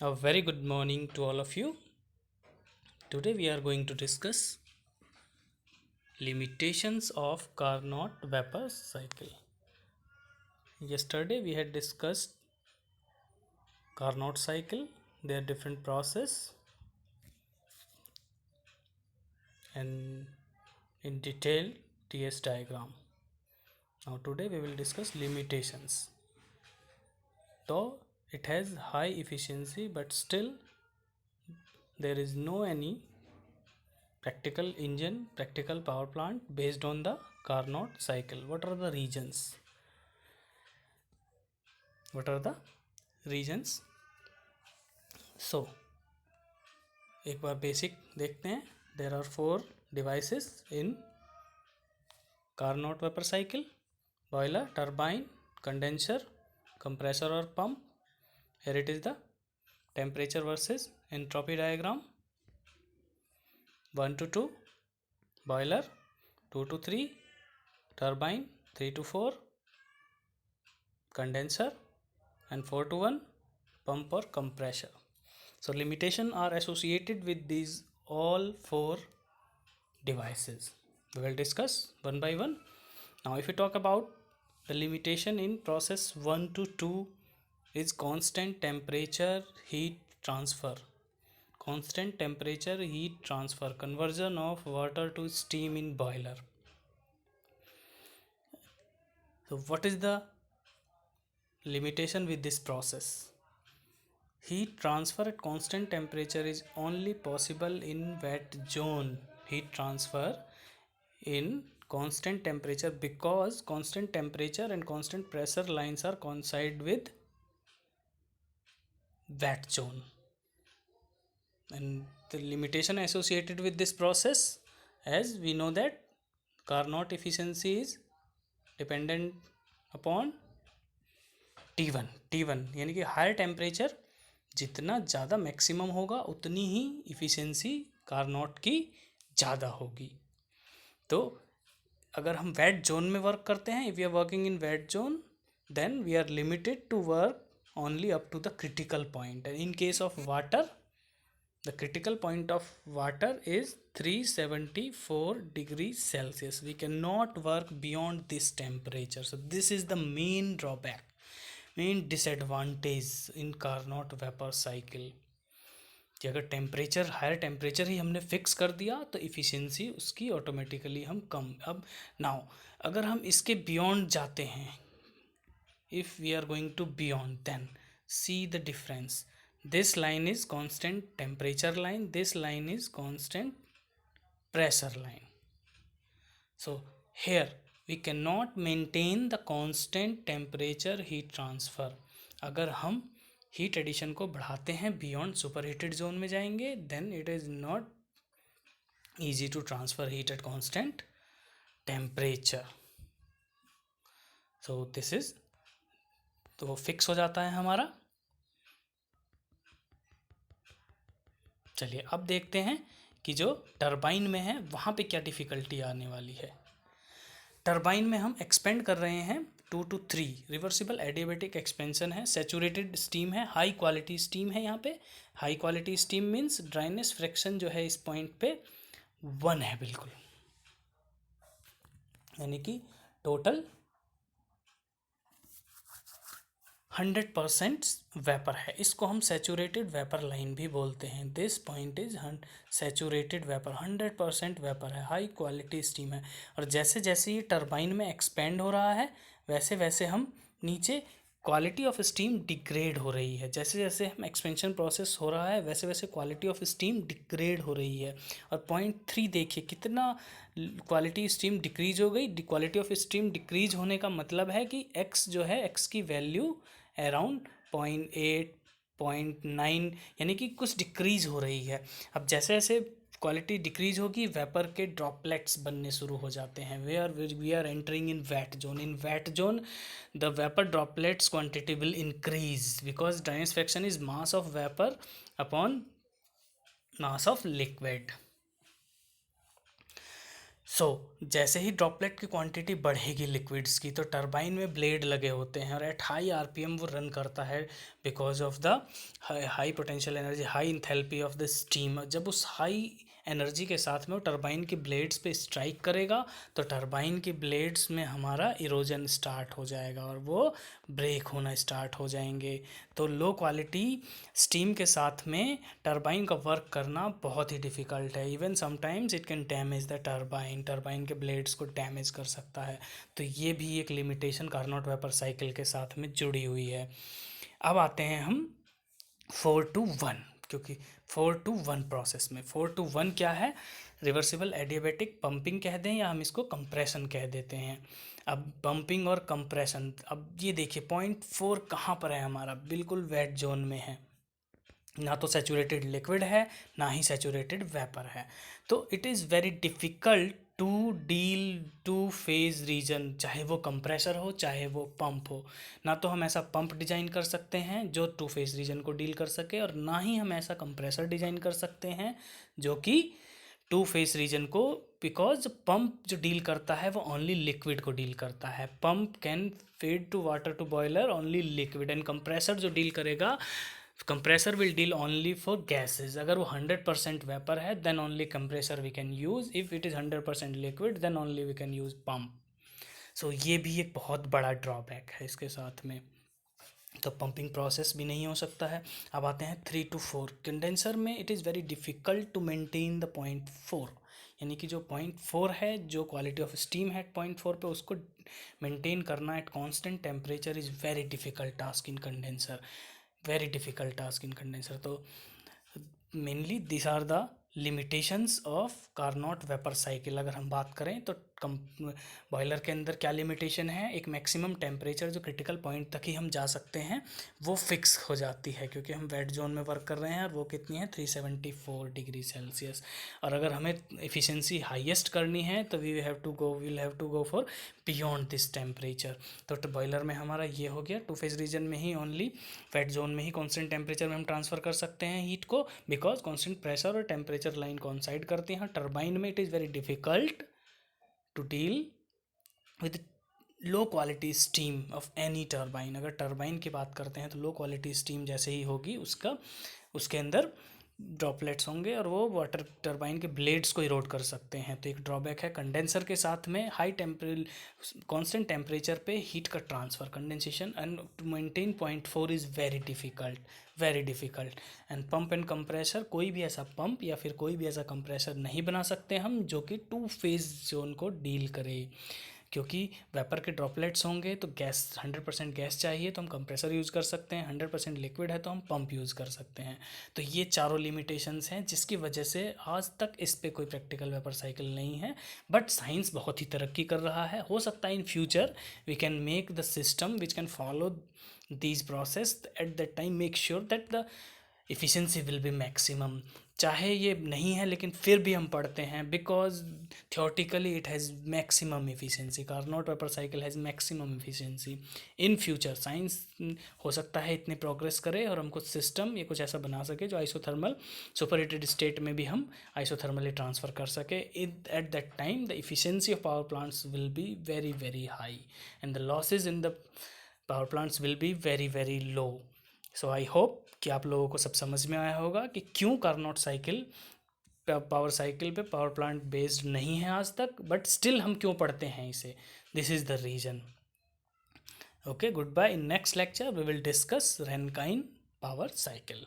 A very good morning to all of you. Today we are going to discuss limitations of Carnot vapor cycle. Yesterday we had discussed Carnot cycle, their different process, and in detail TS diagram. Now today we will discuss limitations. Though it has high efficiency, but still there is no any practical power plant based on the Carnot cycle. What are the reasons? What are the reasons? So एक बार basic देखते हैं. There are 4 devices in Carnot vapor cycle: boiler, turbine, condenser, compressor or pump. Here it is the temperature versus entropy diagram. 1 to 2 boiler, 2 to 3 turbine, 3 to 4 condenser, and 4 to 1 pump or compressor. So limitation are associated with these all 4 devices. We will discuss one by one. Now if we talk about the limitation in process 1 to 2 is constant temperature heat transfer. Constant temperature heat transfer, conversion of water to steam in boiler. So what is the limitation with this process? Heat transfer at constant temperature is only possible in wet zone. Heat transfer in constant temperature because constant temperature and constant pressure lines are coincide with wet zone. And the limitation associated with this process, as we know that Carnot efficiency is dependent upon T1 यानी कि higher temperature जितना ज़्यादा maximum होगा उतनी ही efficiency Carnot की ज़्यादा होगी. तो अगर हम वेट जोन में वर्क करते हैं, if we are working in wet zone, then we are limited to work only up to the critical point. And in case of water, the critical point of water is 374 degrees Celsius. We cannot work beyond this temperature. So this is the main drawback, main disadvantage in Carnot vapour cycle कि अगर temperature higher temperature ही हमने fix कर दिया तो efficiency उसकी automatically हम कम. अब now अगर हम इसके बियॉन्ड जाते हैं, if we are going to beyond, then see the difference. This line is constant temperature line, this line is constant pressure line. So here we cannot maintain the constant temperature heat transfer. अगर हम heat addition को बढ़ाते हैं beyond super heated zone में जाएंगे, then it is not easy to transfer heat at constant temperature. So this is, तो वो fix हो जाता है हमारा. चलिए अब देखते हैं कि जो टरबाइन में है वहाँ पे क्या डिफ़िकल्टी आने वाली है. टरबाइन में हम एक्सपेंड कर रहे हैं 2 to 3, रिवर्सिबल एडियाबेटिक एक्सपेंशन है, सेचूरेटेड स्टीम है, हाई क्वालिटी स्टीम है. यहाँ पे high quality steam means dryness fraction जो है इस पॉइंट पे 1 है बिल्कुल, यानी कि टोटल 100% वेपर है. इसको हम सेचूरेटेड वेपर लाइन भी बोलते हैं. This point is saturated vapour, 100% vapour है, हाई क्वालिटी स्टीम है. और जैसे जैसे ये टरबाइन में एक्सपेंड हो रहा है वैसे वैसे हम नीचे क्वालिटी ऑफ स्टीम डिग्रेड हो रही है. जैसे जैसे हम एक्सपेंशन प्रोसेस हो रहा है वैसे वैसे क्वालिटी ऑफ स्टीम डिग्रेड हो रही है. और पॉइंट 3 देखिए कितना क्वालिटी स्टीम डिक्रीज हो गई. क्वालिटी ऑफ स्टीम डिक्रीज होने का मतलब है कि एक्स जो है, एक्स की वैल्यू अराउंड 0.8 0.9 यानी कि कुछ डिक्रीज हो रही है. अब जैसे जैसे क्वालिटी डिक्रीज होगी वेपर के ड्रॉपलेट्स बनने शुरू हो जाते हैं. We are entering in wet zone. In wet zone the vapour droplets quantity will increase because dryness fraction is mass of vapour upon mass of liquid. जैसे ही ड्रॉपलेट की क्वांटिटी बढ़ेगी लिक्विड्स की, तो टरबाइन में ब्लेड लगे होते हैं और एट हाई आरपीएम वो रन करता है. Because of the high potential energy, high enthalpy of the steam. जब उस हाई एनर्जी के साथ में वो टरबाइन के ब्लेड्स पे स्ट्राइक करेगा तो टरबाइन के ब्लेड्स में हमारा इरोजन स्टार्ट हो जाएगा और वो ब्रेक होना स्टार्ट हो जाएंगे। तो लो क्वालिटी स्टीम के साथ में टरबाइन का वर्क करना बहुत ही डिफ़िकल्ट है। Even sometimes it can damage the turbine, turbine के ब्लेड्स को डैमेज कर सकता है। तो ये भी एक लिमिटेशन कार्नोट वेपर साइकिल के साथ में जुड़ी हुई है। अब आते हैं हम 4-to-1, क्योंकि 4-to-1 प्रोसेस में 4-to-1 क्या है, रिवर्सिबल एडियाबैटिक पंपिंग कह दें या हम इसको कंप्रेशन कह देते हैं। अब पंपिंग और कंप्रेशन, अब ये देखिए 0.4 कहाँ पर है हमारा, बिल्कुल वेट जोन में है, ना तो सैचुरेटेड लिक्विड है ना ही सैचुरेटेड वेपर है। तो it is very difficult to deal two phase region, चाहे वो कंप्रेसर हो चाहे वो पंप हो। ना तो हम ऐसा पंप डिज़ाइन कर सकते हैं जो टू फेज़ रीजन को डील कर सके, और ना ही हम ऐसा कंप्रेसर डिज़ाइन कर सकते हैं जो कि टू फेज़ रीजन को, बिकॉज पंप जो डील करता है वो ओनली लिक्विड को डील करता है। Pump can feed to water to boiler only liquid, and compressor जो डील करेगा, compressor will deal only for gases। अगर वो 100% वेपर है then only compressor we can use, if it is 100% liquid then only we can use pump। so ये भी एक बहुत बड़ा ड्रॉबैक है इसके साथ में, तो पंपिंग प्रोसेस भी नहीं हो सकता है। अब आते हैं 3-to-4 कंडेंसर में। It is very difficult to maintain the 0.4, यानी कि जो 0.4 है, जो क्वालिटी ऑफ स्टीम है 0.4 पे, उसको मेंटेन करना at constant temperature is very difficult task in condenser, very difficult task in condenser. तो mainly this are the limitations of Carnot vapour cycle. अगर हम बात करें तो बॉयलर के अंदर क्या लिमिटेशन है, एक मैक्सिमम टेम्परेचर जो क्रिटिकल पॉइंट तक ही हम जा सकते हैं वो फिक्स हो जाती है, क्योंकि हम वेट जोन में वर्क कर रहे हैं और वो कितनी है 374 डिग्री सेल्सियस। और अगर हमें एफिशिएंसी हाईएस्ट करनी है तो will have to go for beyond this temperature. तो बॉयलर में हमारा ये हो गया, टू फेज रीजन में ही ओनली वेट जोन में ही कॉन्स्टेंट टेम्परेचर में हम ट्रांसफ़र कर सकते हैं हीट को, बिकॉज कॉन्स्टेंट प्रेशर और टेम्परेचर लाइन कोइंसाइड करती हैं। टरबाइन में it is very difficult to deal with low quality steam of any turbine. अगर टरबाइन की बात करते हैं तो लो क्वालिटी स्टीम जैसे ही होगी उसके अंदर ड्रॉपलेट्स होंगे और वो वाटर टरबाइन के ब्लेड्स को इरोड कर सकते हैं। तो एक ड्रॉबैक है कंडेंसर के साथ में, हाई कांस्टेंट टेम्परेचर पे हीट का transfer, condensation, and to maintain 0.4 is very difficult. And pump and compressor, कोई भी ऐसा पंप या फिर कोई भी ऐसा कंप्रेसर नहीं बना सकते हम जो कि टू फेज जोन को डील करे, क्योंकि वेपर के ड्रॉपलेट्स होंगे तो गैस 100% गैस चाहिए तो हम कंप्रेसर यूज़ कर सकते हैं, 100% लिक्विड है तो हम पंप यूज़ कर सकते हैं। तो ये चारों लिमिटेशंस हैं जिसकी वजह से आज तक इस पे कोई प्रैक्टिकल वेपर साइकिल नहीं है। बट साइंस बहुत ही तरक्की कर रहा है, हो सकता है in future we can make the system which can follow these process at that time, make sure that the efficiency will be maximum. चाहे ये नहीं है लेकिन फिर भी हम पढ़ते हैं, because theoretically it has maximum efficiency, Carnot vapour cycle has maximum efficiency. In future science हो सकता है इतनी प्रोग्रेस करे और हम कुछ सिस्टम या कुछ ऐसा बना सके जो आइसोथर्मल सुपरहीटेड स्टेट में भी हम आइसोथर्मली ट्रांसफ़र कर सके। Eight that time the efficiency of power plants will be very very high and the losses in the power plants will be very very low. So I hope कि आप लोगों को सब समझ में आया होगा कि क्यों कार्नोट साइकिल पावर साइकिल पे पावर प्लांट बेस्ड नहीं है आज तक, बट स्टिल हम क्यों पढ़ते हैं इसे। This is the reason. Okay, goodbye. In next lecture we will discuss Rankine power cycle.